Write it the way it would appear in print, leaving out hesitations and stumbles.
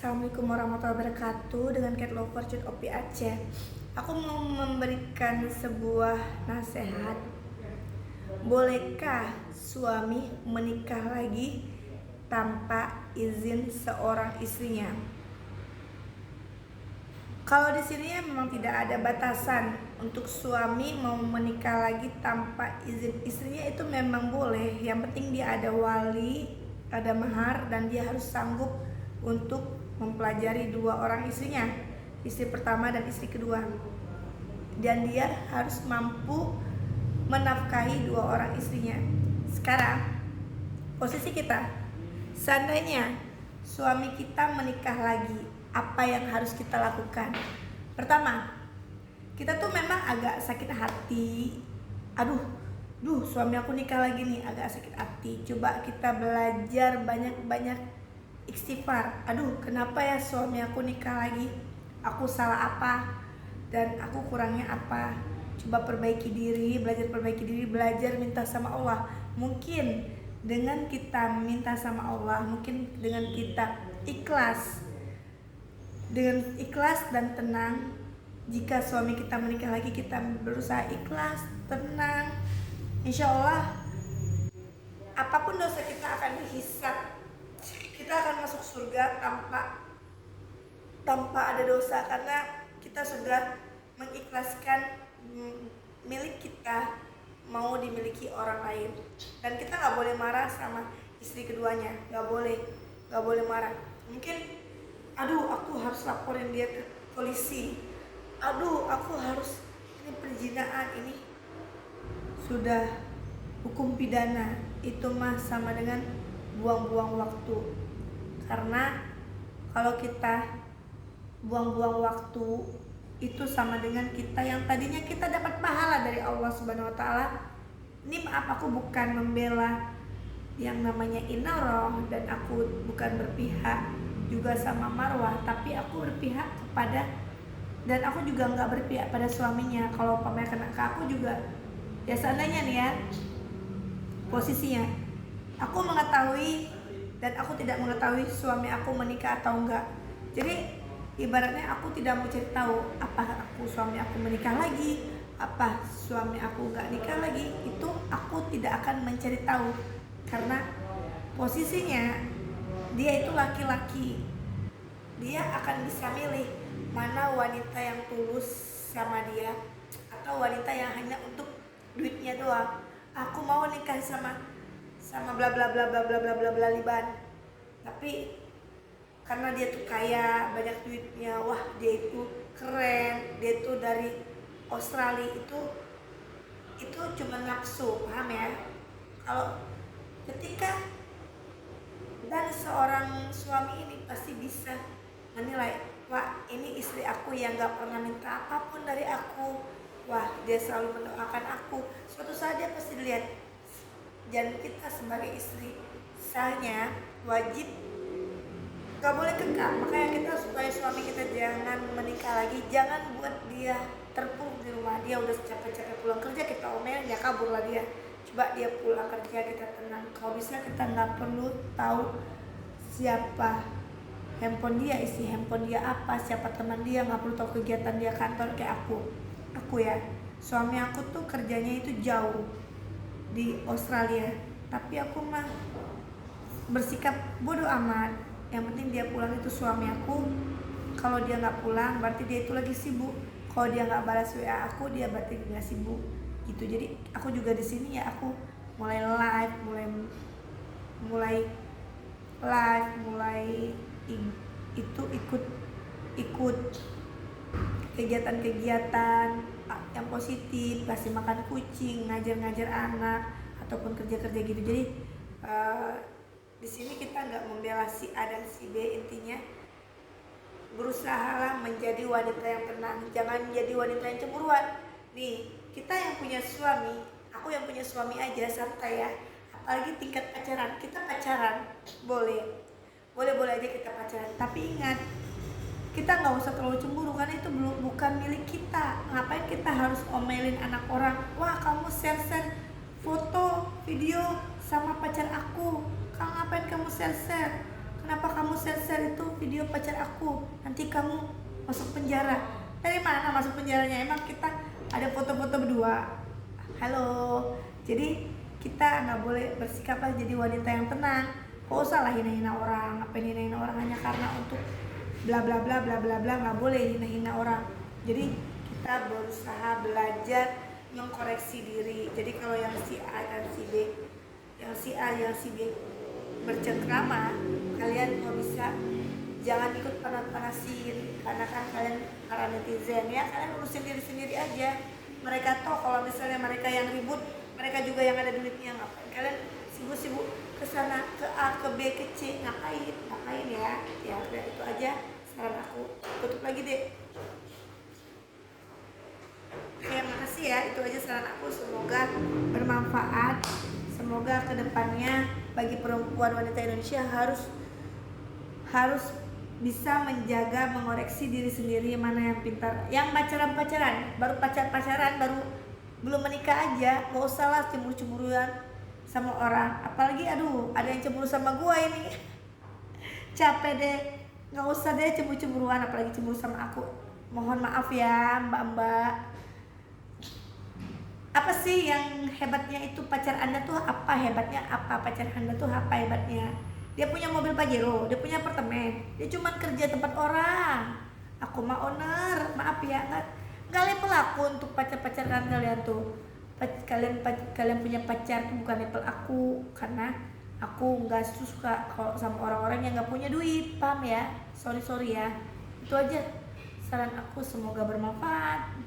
Assalamualaikum warahmatullahi wabarakatuh. Dengan Cat Lover Cut Opi Aceh. Aku mau memberikan sebuah nasihat. Bolehkah suami menikah lagi tanpa izin seorang istrinya? Kalau di sini memang tidak ada batasan untuk suami mau menikah lagi tanpa izin istrinya, itu memang boleh. Yang penting dia ada wali, ada mahar, dan dia harus sanggup untuk mempelajari dua orang istrinya, istri pertama dan istri kedua, dan dia harus mampu menafkahi dua orang istrinya. Sekarang posisi kita, seandainya suami kita menikah lagi, apa yang harus kita lakukan? Pertama, kita tuh memang agak sakit hati. Suami aku nikah lagi nih, agak sakit hati. Coba kita belajar banyak-banyak istighfar. Kenapa ya suami aku nikah lagi? Aku salah apa? Dan aku kurangnya apa? Coba perbaiki diri, belajar minta sama Allah. Mungkin dengan kita minta sama Allah, mungkin dengan kita ikhlas dan tenang. Jika suami kita menikah lagi, kita berusaha ikhlas, tenang, insya Allah apapun dosa kita akan dihisab. Kita akan masuk surga tanpa ada dosa, karena kita sudah mengikhlaskan milik kita mau dimiliki orang lain. Dan kita nggak boleh marah sama istri keduanya, nggak boleh marah. Mungkin aku harus laporin dia ke polisi, aku harus, ini perzinaan, ini sudah hukum pidana. Itu mah sama dengan buang-buang waktu. Karena kalau kita buang-buang waktu, itu sama dengan kita yang tadinya kita dapat pahala dari Allah Subhanahu wa taala. Ini maaf, aku bukan membela yang namanya Inaroh, dan aku bukan berpihak juga sama Marwah, tapi aku berpihak kepada, dan aku juga nggak berpihak pada suaminya. Kalau pamer kena ke aku juga, ya seandainya nih ya posisinya, aku mengetahui dan aku tidak mengetahui suami aku menikah atau enggak. Jadi ibaratnya aku tidak mau cari tahu apa suami aku menikah lagi, apa suami aku enggak nikah lagi. Itu aku tidak akan mencari tahu, karena posisinya dia itu laki-laki. Dia akan bisa milih mana wanita yang tulus sama dia, atau wanita yang hanya untuk duitnya doang. Aku mau nikah sama bla bla bla bla bla bla bla bla Liban, tapi karena dia tuh kaya, banyak duitnya, wah dia itu keren, dia tuh dari Australia, itu cuma nafsu, paham ya? Kalau ketika, dan seorang suami ini pasti bisa menilai, wah ini istri aku yang gak pernah minta apapun dari aku, wah dia selalu mendoakan aku. Suatu saat dia pasti dilihat. Dan kita sebagai istri sahnya wajib gak boleh kekang. Makanya kita, supaya suami kita jangan menikah lagi, jangan buat dia terpuruk di rumah. Dia udah capek-capek pulang kerja, kita omelin, ya kabur lah dia. Coba dia pulang kerja, kita tenang. Kalau bisa kita gak perlu tahu siapa handphone dia, isi handphone dia apa, siapa teman dia, gak perlu tahu kegiatan dia kantor. Kayak aku ya, suami aku tuh kerjanya itu jauh di Australia, tapi aku mah bersikap bodoh amat. Yang penting dia pulang, itu suami aku. Kalau dia nggak pulang, berarti dia itu lagi sibuk. Kalau dia nggak balas WA aku, dia berarti nggak sibuk gitu. Jadi aku juga di sini ya, aku mulai live, itu ikut kegiatan-kegiatan yang positif, kasih makan kucing, ngajar anak, ataupun kerja-kerja gitu. Jadi di sini kita nggak membela si A dan si B. Intinya berusahalah menjadi wanita yang tenang, jangan jadi wanita yang cemburuan. Nih, kita yang punya suami, aku yang punya suami aja santai ya. Apalagi tingkat pacaran, kita pacaran boleh aja kita pacaran, tapi ingat, kita nggak usah terlalu cemburu, karena itu bukan milik kita. Ngapain kita harus omelin anak orang? Wah, kamu share foto video sama pacar aku, ngapain kamu share? kenapa kamu share itu video pacar aku, nanti kamu masuk penjara. Dari mana masuk penjaranya? Emang kita ada foto-foto berdua? Halo. Jadi kita nggak boleh bersikaplah jadi wanita yang tenang. Kok usah lah hina-hina orang, apa hina-hina orang hanya karena untuk bla bla bla bla bla bla, nggak boleh hina-hina orang. Jadi kita berusaha belajar mengkoreksi diri. Jadi kalau yang si A dan si B, yang si A yang si B bercengkrama, kalian kok bisa jangan ikut panas-panasin, karena kan kalian para netizen ya, kalian urusin diri sendiri aja. Mereka toh kalau misalnya mereka yang ribut, mereka juga yang ada duitnya, ngapain kalian sibuk-sibuk ke sana, ke A, ke B, ke C, ngapain ya. Ya udah itu aja saran aku. Tutup lagi deh. Oke, makasih ya, itu aja saran aku, semoga bermanfaat. Semoga kedepannya bagi perempuan wanita Indonesia harus bisa menjaga, mengoreksi diri sendiri, mana yang pintar. Yang pacaran, baru pacaran, baru belum menikah aja, gak usah lah cemburu-cemburuan sama orang. Apalagi aduh, ada yang cemburu sama gua ini. Capek deh, gak usah deh cemburu-cemburuan, apalagi cemburu sama aku. Mohon maaf ya mbak-mbak. Apa sih yang hebatnya itu pacar Anda tuh? Apa hebatnya? Apa pacar Anda tuh? Apa hebatnya? Dia punya mobil Pajero, dia punya apartemen, dia cuma kerja tempat orang. Aku mah owner, maaf ya, nggak level aku untuk pacar-pacaran kalian tuh. Kalian punya pacar tuh bukan level aku, karena aku nggak suka kalau sama orang-orang yang nggak punya duit, paham ya? Sorry ya, itu aja saran aku, semoga bermanfaat.